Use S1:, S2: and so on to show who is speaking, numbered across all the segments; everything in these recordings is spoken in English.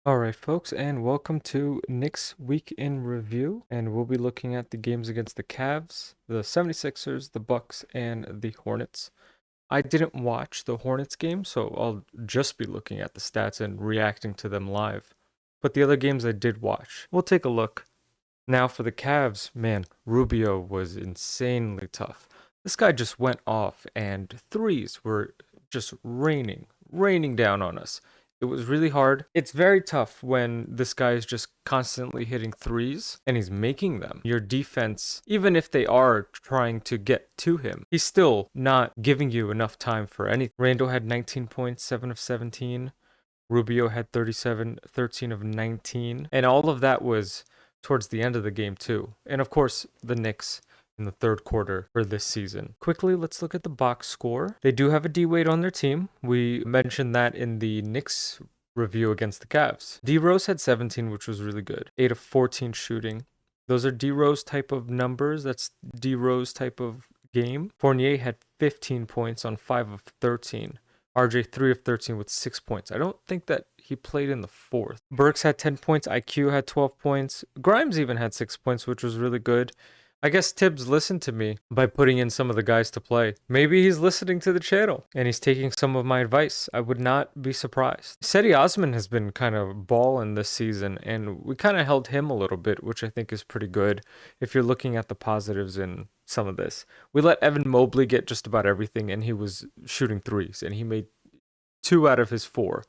S1: Alright, folks, and welcome to Knicks Week in Review. And we'll be looking at the games against the Cavs, the 76ers, the Bucks, and the Hornets. I didn't watch the Hornets game, so I'll just be looking at the stats and reacting to them live. But the other games I did watch. We'll take a look. Now for the Cavs, man, Rubio was insanely tough. This guy just went off, and threes were just raining down on us. It was really hard. It's very tough when this guy is just constantly hitting threes and he's making them. Your defense, even if they are trying to get to him, he's still not giving you enough time for anything. Randall had 19 points, 7 of 17. Rubio had 37, 13 of 19. And all of that was towards the end of the game, too. And of course, the Knicks in the third quarter for this season. Quickly, let's look at the box score. They do have a D-Wade on their team. We mentioned that in the Knicks review against the Cavs. D-Rose had 17, which was really good. 8 of 14 shooting. Those are D-Rose type of numbers. That's D-Rose type of game. Fournier had 15 points on 5 of 13. RJ 3 of 13 with 6 points. I don't think that he played in the fourth. Burks had 10 points. IQ had 12 points. Grimes even had 6 points, which was really good. I guess Tibbs listened to me by putting in some of the guys to play. Maybe he's listening to the channel and he's taking some of my advice. I would not be surprised. Cedi Osman has been kind of balling this season, and we kind of held him a little bit, which I think is pretty good if you're looking at the positives in some of this. We let Evan Mobley get just about everything, and he was shooting threes, and he made 2 out of his 4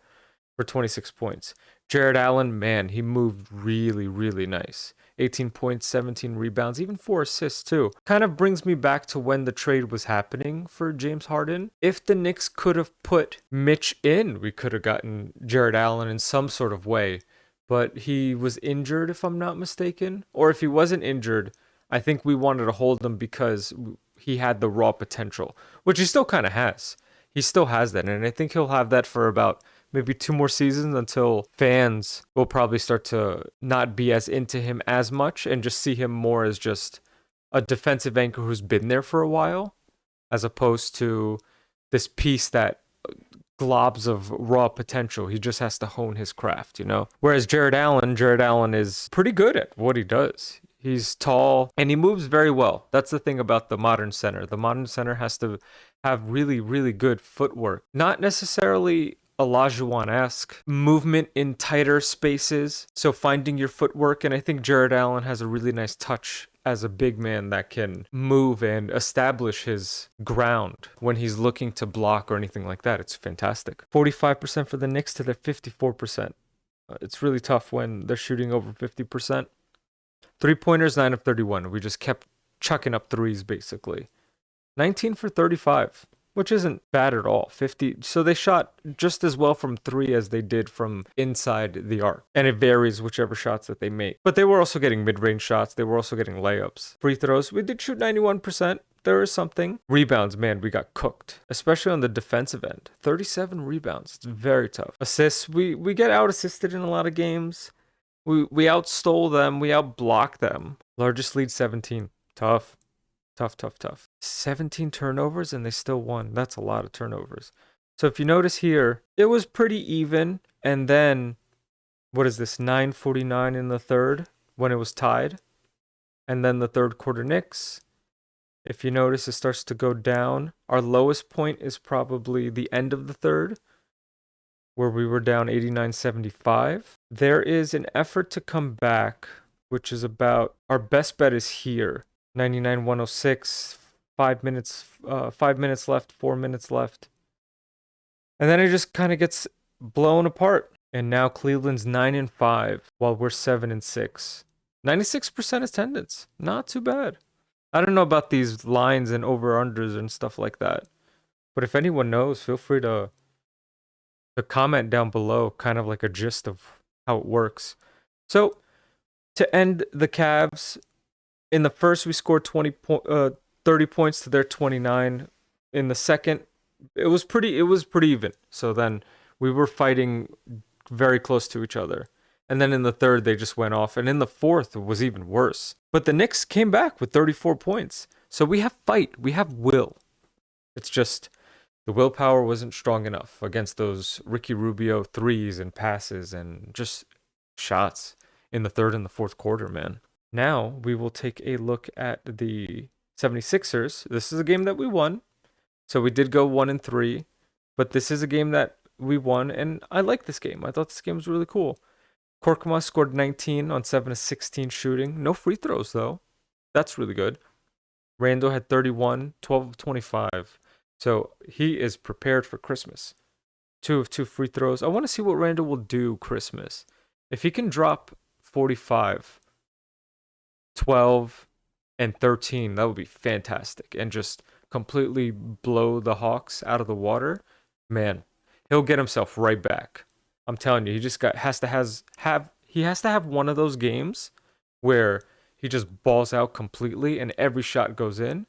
S1: for 26 points. Jared Allen, man, he moved really nice. 18 points, 17 rebounds, even 4 assists too. Kind of brings me back to when the trade was happening for James Harden. If the Knicks could have put Mitch in, we could have gotten Jared Allen in some sort of way. But he was injured, if I'm not mistaken. Or if he wasn't injured, I think we wanted to hold him because he had the raw potential, which he still kind of has. He still has that, and I think he'll have that for about maybe 2 more seasons until fans will probably start to not be as into him as much and just see him more as just a defensive anchor who's been there for a while, as opposed to this piece that globs of raw potential. He just has to hone his craft, you know? Whereas Jared Allen is pretty good at what he does. He's tall and he moves very well. That's the thing about the modern center. The modern center has to have really good footwork. Not necessarily Olajuwon-esque movement in tighter spaces. So finding your footwork, and I think Jared Allen has a really nice touch as a big man that can move and establish his ground when he's looking to block or anything like that. It's fantastic. 45% for the Knicks to their 54%. It's really tough when they're shooting over 50%. 3-pointers, 9 of 31. We just kept chucking up threes, basically. 19 for 35, which isn't bad at all. 50. So they shot just as well from 3 as they did from inside the arc. And it varies whichever shots that they make. But they were also getting mid-range shots. They were also getting layups. Free throws, we did shoot 91%. There is something. Rebounds, man, we got cooked, especially on the defensive end. 37 rebounds. It's very tough. Assists, we get out-assisted in a lot of games. We outstole them. We outblocked them. Largest lead, 17. Tough. 17 turnovers and they still won. That's a lot of turnovers. So if you notice here, it was pretty even. And then, what is this, 9:49 in the third when it was tied? And then the third quarter Knicks. If you notice, it starts to go down. Our lowest point is probably the end of the third, where we were down 89-75. There is an effort to come back, which is about, our best bet is here. 99-106, 5 minutes, 5 minutes left, 4 minutes left. And then it just kind of gets blown apart. And now Cleveland's 9-5, while we're 7-6. 96% attendance. Not too bad. I don't know about these lines and over-unders and stuff like that. But if anyone knows, feel free to comment down below, kind of like a gist of how it works. So, to end the Cavs, in the first, we scored 30 points to their 29. In the second, it was pretty even. So then we were fighting very close to each other. And then in the third, they just went off. And in the fourth, it was even worse. But the Knicks came back with 34 points. So we have fight. We have will. It's just The willpower wasn't strong enough against those Ricky Rubio threes and passes and just shots in the third and the fourth quarter, man. Now we will take a look at the 76ers. This is a game that we won. So we did go 1-3, but this is a game that we won, and I like this game. I thought this game was really cool. Korkmaz scored 19 on 7 of 16 shooting. No free throws, though. That's really good. Randall had 31, 12 of 25. So he is prepared for Christmas. 2 of 2 free throws. I want to see what Randall will do Christmas. If he can drop 45, 12, and 13, that would be fantastic. And just completely blow the Hawks out of the water, man, he'll get himself right back. I'm telling you, he just has to have one of those games where he just balls out completely and every shot goes in.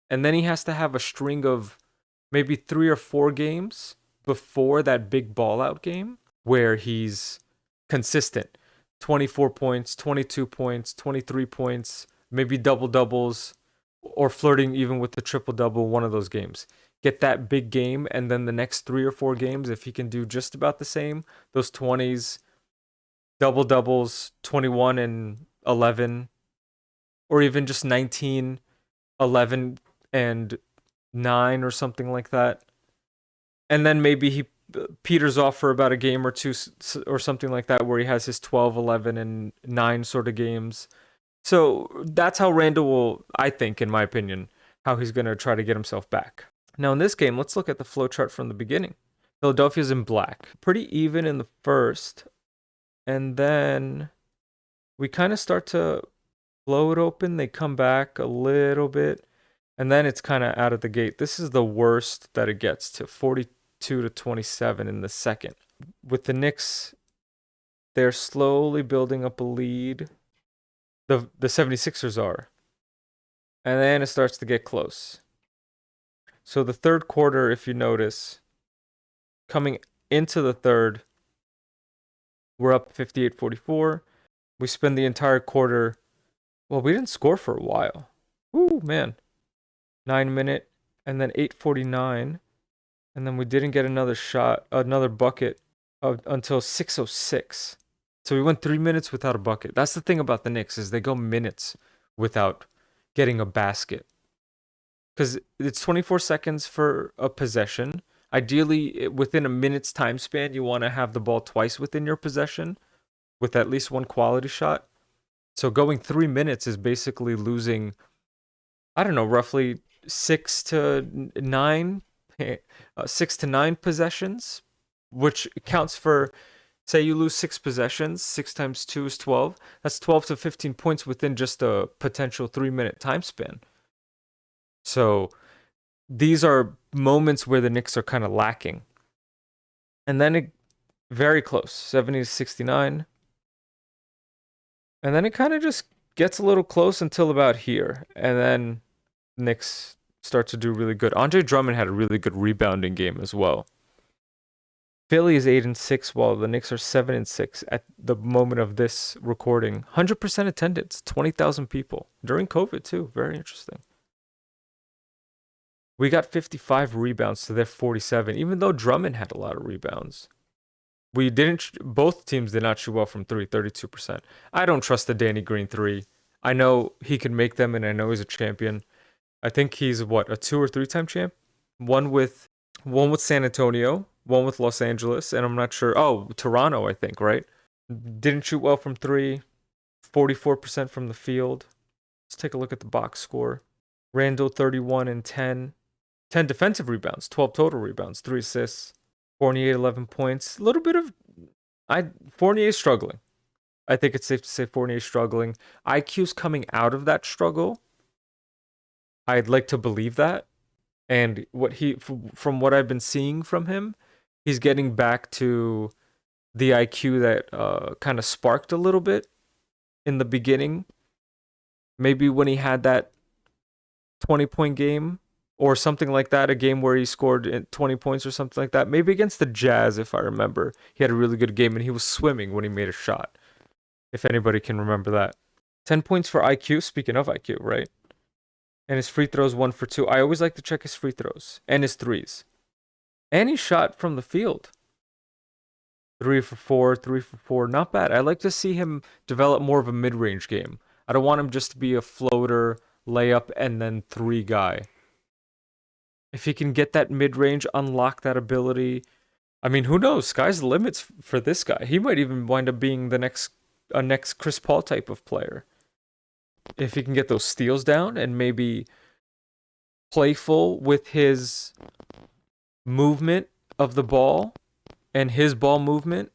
S1: And then he has to have a string of maybe 3 or 4 games before that big ball out game where he's consistent. 24 points, 22 points, 23 points, maybe double doubles, or flirting even with the triple double one of those games. Get that big game, and then the next 3 or 4 games, if he can do just about the same, those 20s, double doubles, 21 and 11, or even just 19, 11, and 9 or something like that. And then maybe he peters off for about a game or two or something like that where he has his 12, 11, and 9 sort of games. So that's how Randall will, I think, in my opinion, how he's going to try to get himself back. Now in this game, let's look at the flow chart from the beginning. Philadelphia's in black. Pretty even in the first. And then we kind of start to blow it open. They come back a little bit. And then it's kind of out of the gate. This is the worst that it gets to 42 to 27 in the second. With the Knicks, they're slowly building up a lead. The 76ers are. And then it starts to get close. So the third quarter, if you notice, coming into the third, we're up 58-44. We spend the entire quarter. Well, we didn't score for a while. Ooh, man. 9-minute, and then 8:49. And then we didn't get another shot, another bucket until 6:06. So we went 3 minutes without a bucket. That's the thing about the Knicks is they go minutes without getting a basket. Because it's 24 seconds for a possession. Ideally, within a minute's time span, you want to have the ball twice within your possession with at least one quality shot. So going 3 minutes is basically losing, I don't know, roughly 6 to 9 possessions, which counts for, say you lose 6 possessions, 6 times 2 is 12. That's 12 to 15 points within just a potential 3-minute time span. So these are moments where the Knicks are kind of lacking. And then it very close, 70 to 69. And then it kind of just gets a little close until about here. And then Knicks start to do really good. Andre Drummond had a really good rebounding game as well. Philly is 8-6, while the Knicks are 7-6 at the moment of this recording. 100% attendance, 20,000 people during COVID too. Very interesting. We got 55 rebounds to their 47, even though Drummond had a lot of rebounds. We didn't. Both teams did not shoot well from 3, 32%. I don't trust the Danny Green 3. I know he can make them, and I know he's a champion. I think he's a 2 or 3-time champ. One with San Antonio, one with Los Angeles, and I'm not sure. Oh, Toronto, I think, right? Didn't shoot well from 3, 44% from the field. Let's take a look at the box score. Randall 31 and 10. 10 defensive rebounds, 12 total rebounds, 3 assists. Fournier 11 points. A little bit of Fournier's struggling. I think it's safe to say Fournier's struggling. IQ's coming out of that struggle. I'd like to believe that. And from what I've been seeing from him, he's getting back to the IQ that kind of sparked a little bit in the beginning. Maybe when he had that 20-point game or something like that, a game where he scored 20 points or something like that. Maybe against the Jazz, if I remember. He had a really good game, and he was swimming when he made a shot, if anybody can remember that. 10 points for IQ, speaking of IQ, right? And his free throws 1 for 2. I always like to check his free throws and his threes. And he shot from the field. 3 for 4, 3 for 4. Not bad. I'd like to see him develop more of a mid range game. I don't want him just to be a floater, layup, and then three guy. If he can get that mid range, unlock that ability. I mean, who knows? Sky's the limits for this guy. He might even wind up being the next Chris Paul type of player. If he can get those steals down and maybe playful with his movement of the ball and his ball movement,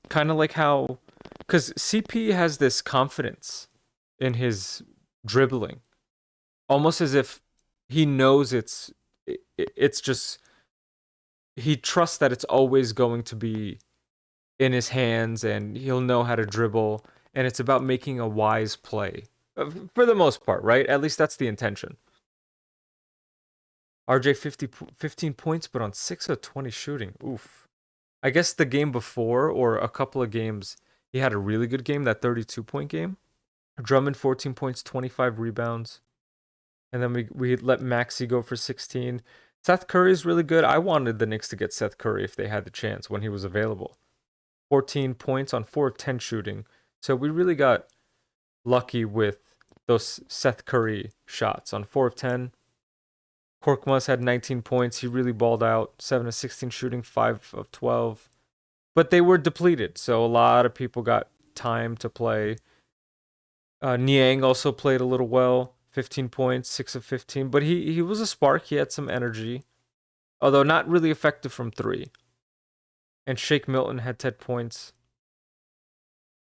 S1: kind of like how, because CP has this confidence in his dribbling, almost as if he knows it's just he trusts that it's always going to be in his hands and he'll know how to dribble, and it's about making a wise play for the most part, right? At least that's the intention. RJ 15 points, but on 6 of 20 shooting. Oof. I guess the game before, or a couple of games, he had a really good game, that 32-point game. Drummond 14 points, 25 rebounds. And then we let Maxey go for 16. Seth Curry is really good. I wanted the Knicks to get Seth Curry if they had the chance when he was available. 14 points on 4 of 10 shooting. So we really got lucky with those Seth Curry shots on 4 of 10. Korkmaz had 19 points. He really balled out. 7 of 16 shooting, 5 of 12. But they were depleted, so a lot of people got time to play. Niang also played a little well. 15 points, 6 of 15. But he was a spark. He had some energy, although not really effective from 3. And Shake Milton had 10 points.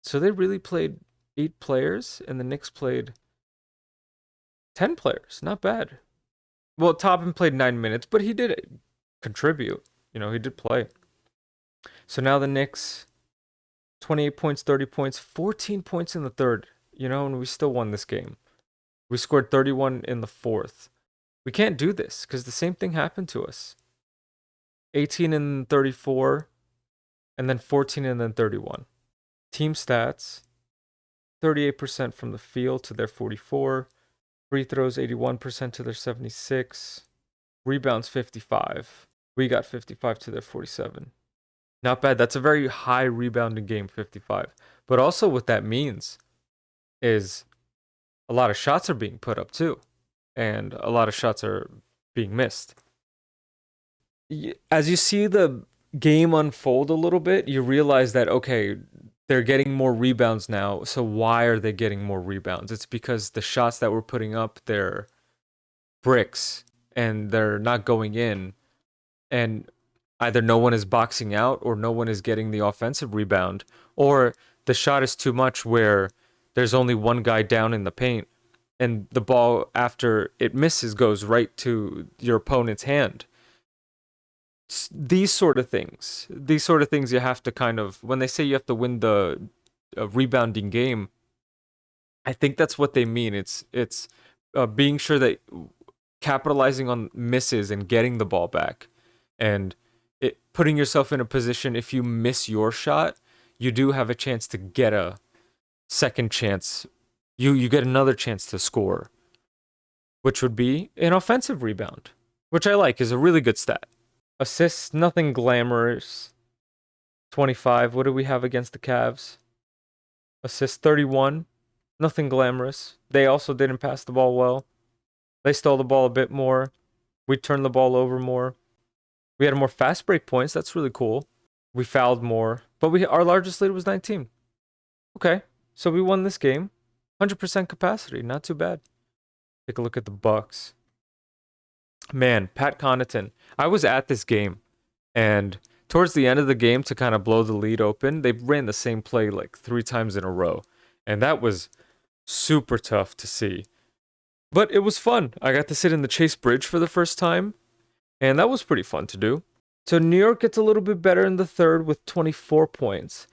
S1: So they really played 8 players, and the Knicks played 10 players. Not bad. Well, Toppin played 9 minutes, but he did contribute. He did play. So now the Knicks, 28 points, 30 points, 14 points in the third, and we still won this game. We scored 31 in the fourth. We can't do this because the same thing happened to us. 18 and 34, and then 14 and then 31. Team stats, 38% from the field to their 44. Free throws, 81% to their 76. Rebounds, 55. We got 55 to their 47. Not bad. That's a very high rebounding game, 55. But also what that means is a lot of shots are being put up too. And a lot of shots are being missed. As you see the game unfold a little bit, you realize that, okay, they're getting more rebounds now. So why are they getting more rebounds? It's because the shots that we're putting up, they're bricks and they're not going in. And either no one is boxing out or no one is getting the offensive rebound, or the shot is too much where there's only one guy down in the paint and the ball after it misses goes right to your opponent's hand. These sort of things you have to kind of, when they say you have to win the rebounding game, I think that's what they mean. It's being sure that capitalizing on misses and getting the ball back, and putting yourself in a position, if you miss your shot, you do have a chance to get a second chance. You get another chance to score, which would be an offensive rebound, which I like, is a really good stat. Assists, nothing glamorous. 25. What do we have against the Cavs? Assists, 31. Nothing glamorous. They also didn't pass the ball well. They stole the ball a bit more. We turned the ball over more. We had more fast break points. That's really cool. We fouled more, but our largest lead was 19. Okay, so we won this game. 100% capacity. Not too bad. Take a look at the Bucks. Man, Pat Connaughton. I was at this game, and towards the end of the game, to kind of blow the lead open, they ran the same play like 3 times in a row, and that was super tough to see. But it was fun. I got to sit in the Chase Bridge for the first time, and that was pretty fun to do. So New York gets a little bit better in the third with 24 points.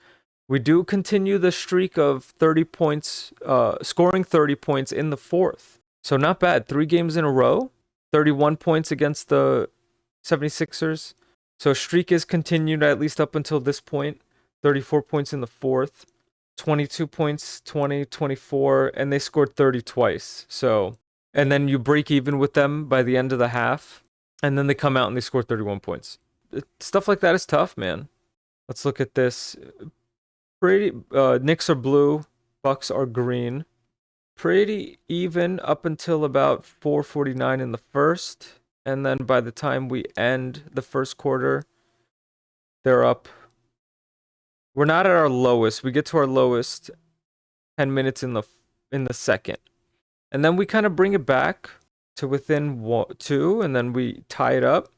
S1: We do continue the streak of 30 points, scoring 30 points in the fourth. So not bad. 3 games in a row. 31 points against the 76ers. So streak is continued at least up until this point. 34 points in the fourth. 22 points, 20, 24, and they scored 30 twice. So, and then you break even with them by the end of the half. and then they come out and they score 31 points. Stuff like that is tough, man. Let's look at this. Pretty Knicks are blue, Bucks are green. Pretty even up until about 4:49 in the first, and then by the time we end the first quarter, they're up. We're not at our lowest. We get to our lowest 10 minutes in the second. And then we kind of bring it back to within 2, and then we tie it up.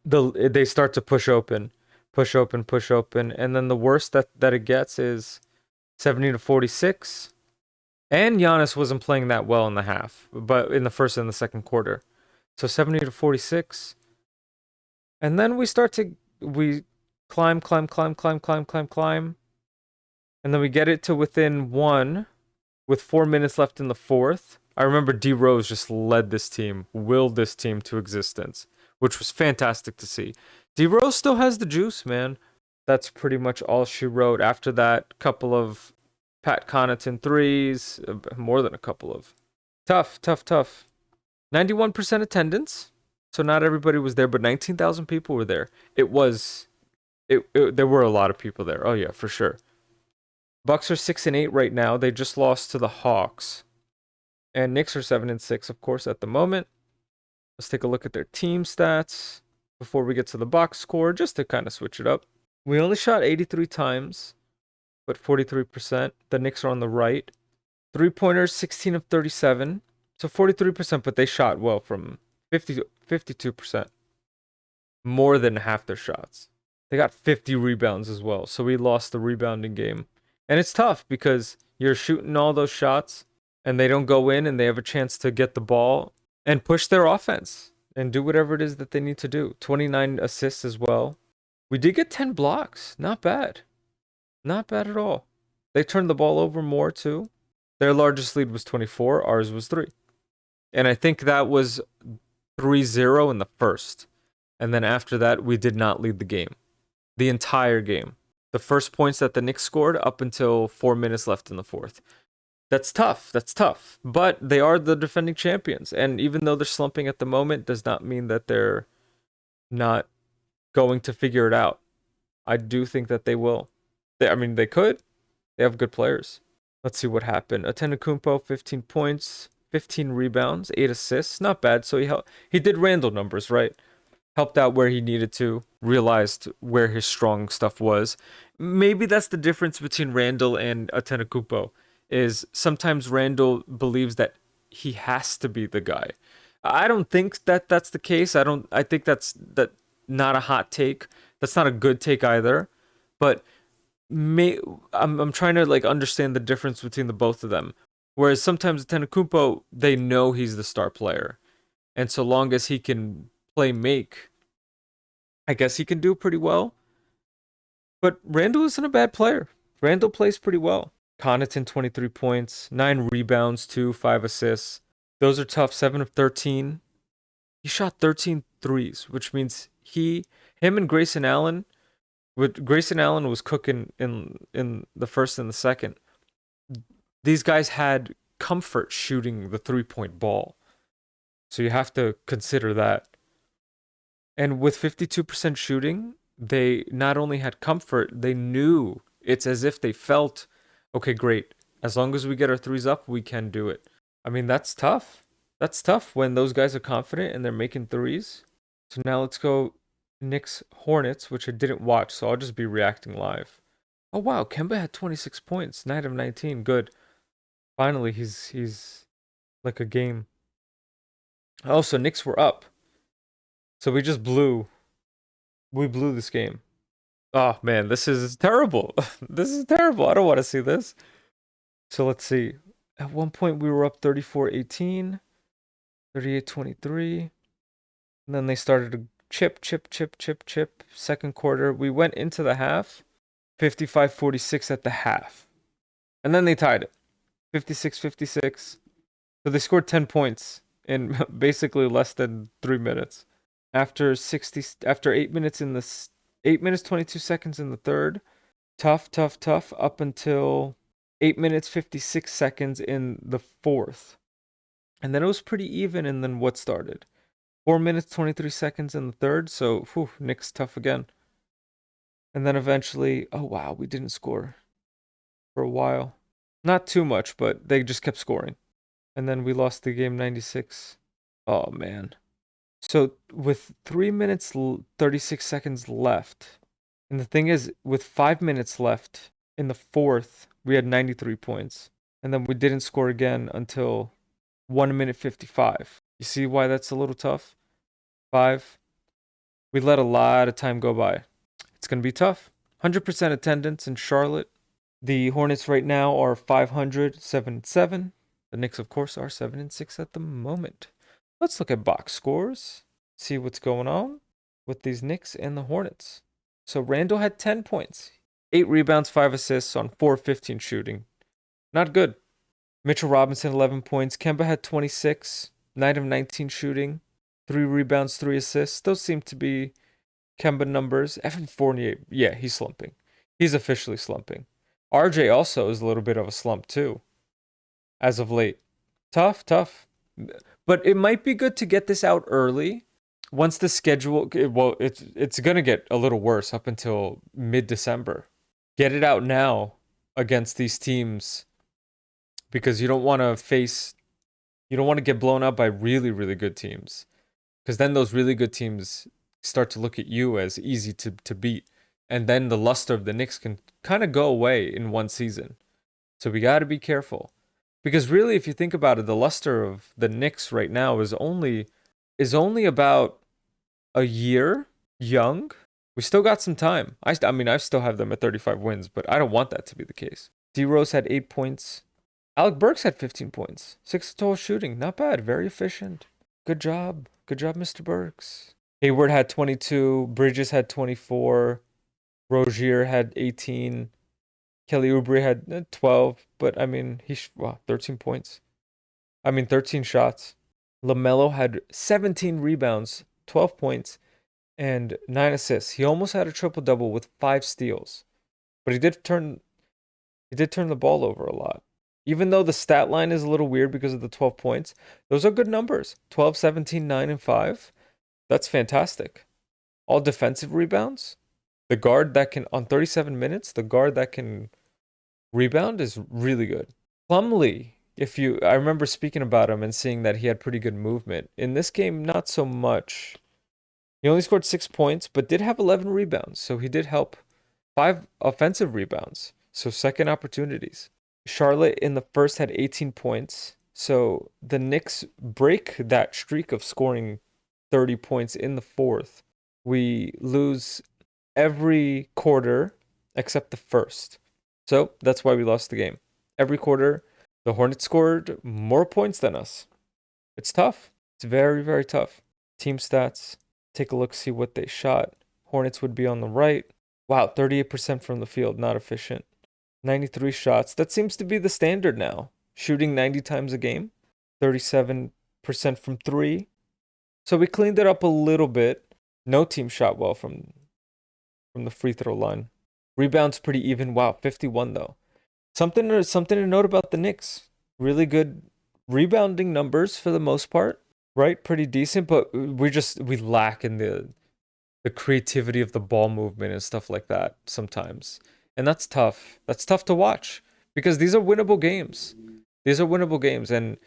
S1: They start to push open, push open, push open, and then the worst that it gets is 70-46. And Giannis wasn't playing that well in the half, but in the first and the second quarter. So 70-46. And then we climb. And then we get it to within 1 with 4 minutes left in the fourth. I remember D Rose just led this team, willed this team to existence, which was fantastic to see. D Rose still has the juice, man. That's pretty much all she wrote. After that, couple of Pat Connaughton threes, more than a couple of. Tough. 91% attendance. So not everybody was there, but 19,000 people were there. There were a lot of people there. Oh yeah, for sure. Bucks are 6-8 right now. They just lost to the Hawks. And Knicks are 7-6, of course, at the moment. Let's take a look at their team stats before we get to the box score, just to kind of switch it up. We only shot 83 times, but 43%. The Knicks are on the right. 3-pointers, 16 of 37. So 43%, but they shot well from 52%. More than half their shots. They got 50 rebounds as well. So we lost the rebounding game. And it's tough because you're shooting all those shots and they don't go in and they have a chance to get the ball and push their offense and do whatever it is that they need to do. 29 assists as well. We did get 10 blocks. Not bad. Not bad at all. They turned the ball over more too. Their largest lead was 24. Ours was 3. And I think that was 3-0 in the first. And then after that, we did not lead the game. The entire game. The first points that the Knicks scored up until 4 minutes left in the fourth. That's tough. But they are the defending champions. And even though they're slumping at the moment, does not mean that they're not going to figure it out. I do think that they will. They could. They have good players. Let's see what happened. Antetokounmpo, 15 points, 15 rebounds, 8 assists. Not bad. So he did Randall numbers, right? Helped out where he needed to, realized where his strong stuff was. Maybe that's the difference between Randall and Antetokounmpo, is sometimes Randall believes that he has to be the guy. I don't think that that's the case. I think that's not a hot take. That's not a good take either. But I'm trying to like understand the difference between the both of them. Whereas sometimes Antetokounmpo, they know he's the star player. And so long as he can play make, I guess he can do pretty well. But Randall isn't a bad player. Randall plays pretty well. Connaughton, 23 points, 9 rebounds, 5 assists. Those are tough. 7 of 13. He shot 13 threes, which means him and Grayson Allen, Grayson Allen was cooking in the first and the second. These guys had comfort shooting the 3-point ball. So you have to consider that. And with 52% shooting, they not only had comfort, they knew. It's as if they felt, okay, great. As long as we get our threes up, we can do it. I mean, that's tough. That's tough when those guys are confident and they're making threes. So now let's go Knicks Hornets, which I didn't watch, so I'll just be reacting live. Oh wow, Kemba had 26 points, 9 of 19. Good. Finally, he's like a game. Oh, so Knicks were up. So we blew this game. Oh man, this is terrible. This is terrible. I don't want to see this. So let's see. At one point we were up 34-18, 38-23. And then they started to chip. Second quarter, we went into the half, 55-46 at the half. And then they tied it, 56-56. So they scored 10 points in basically less than 3 minutes. After 8 minutes 22 seconds in the third. Tough up until 8 minutes 56 seconds in the fourth. And then it was pretty even, and then what started? 4 minutes, 23 seconds in the third. So, whew, Knicks tough again. And then eventually, oh wow, we didn't score for a while. Not too much, but they just kept scoring. And then we lost the game 96. Oh man. So with 3 minutes 36 seconds left, and the thing is, with 5 minutes left in the fourth, we had 93 points. And then we didn't score again until 1 minute 55. You see why that's a little tough? 5. We let a lot of time go by. It's going to be tough. 100% attendance in Charlotte. The Hornets right now are 500, 7-7. The Knicks, of course, are 7-6 at the moment. Let's look at box scores. See what's going on with these Knicks and the Hornets. So Randall had 10 points, 8 rebounds, 5 assists on 4-15 shooting. Not good. Mitchell Robinson, 11 points. Kemba had 26, 9 of 19 shooting, 3 rebounds, 3 assists. Those seem to be Kemba numbers. Evan Fournier, yeah, he's slumping. He's officially slumping. RJ also is a little bit of a slump too, as of late. Tough, tough. But it might be good to get this out early. Once the schedule, well, it's going to get a little worse up until mid-December. Get it out now against these teams because you don't want to get blown out by really, really good teams. Because then those really good teams start to look at you as easy to beat. And then the luster of the Knicks can kind of go away in one season. So we got to be careful. Because really, if you think about it, the luster of the Knicks right now is only about a year young. We still got some time. I mean, I still have them at 35 wins, but I don't want that to be the case. D Rose had 8 points. Alec Burks had 15 points. 6 total shooting. Not bad. Very efficient. Good job. Good job, Mr. Burks. Hayward had 22. Bridges had 24. Rozier had 18. Kelly Oubre had 12. But, I mean, 13 points. 13 shots. LaMelo had 17 rebounds, 12 points, and 9 assists. He almost had a triple-double with 5 steals. But he did turn the ball over a lot. Even though the stat line is a little weird because of the 12 points, those are good numbers. 12, 17, 9, and 5. That's fantastic. All defensive rebounds. The guard that can, on 37 minutes, the guard that can rebound is really good. Plumlee, I remember speaking about him and seeing that he had pretty good movement. In this game, not so much. He only scored 6 points, but did have 11 rebounds, so he did help. 5 offensive rebounds, so second opportunities. Charlotte in the first had 18 points, so the Knicks break that streak of scoring 30 points in the fourth. We lose every quarter except the first. So that's why we lost the game. Every quarter, the Hornets scored more points than us. It's tough. It's very, very tough. Team stats. Take a look, see what they shot. Hornets would be on the right. Wow, 38% from the field, not efficient. 93 shots. That seems to be the standard now. Shooting 90 times a game. 37% from 3. So we cleaned it up a little bit. No team shot well from the free throw line. Rebounds pretty even. Wow, 51 though. Something to note about the Knicks. Really good rebounding numbers for the most part, right? Pretty decent, but we lack in the creativity of the ball movement and stuff like that sometimes. And that's tough. That's tough to watch because these are winnable games. These are winnable games, and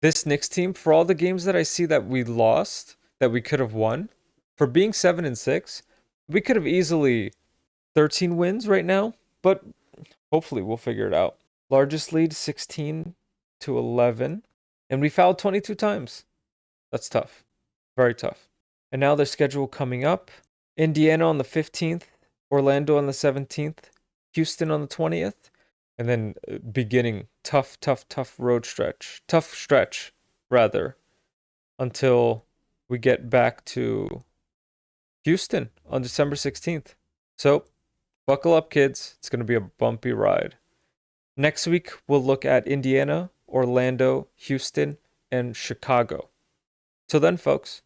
S1: this Knicks team, for all the games that I see that we lost, that we could have won, for being 7-6, we could have easily 13 wins right now, but hopefully we'll figure it out. Largest lead 16-11, and we fouled 22 times. That's tough. Very tough. And now their schedule coming up. Indiana on the 15th, Orlando on the 17th, Houston on the 20th, and then beginning tough road stretch. Tough stretch, rather, until we get back to Houston on December 16th. So, buckle up, kids. It's going to be a bumpy ride. Next week, we'll look at Indiana, Orlando, Houston, and Chicago. Till then, folks,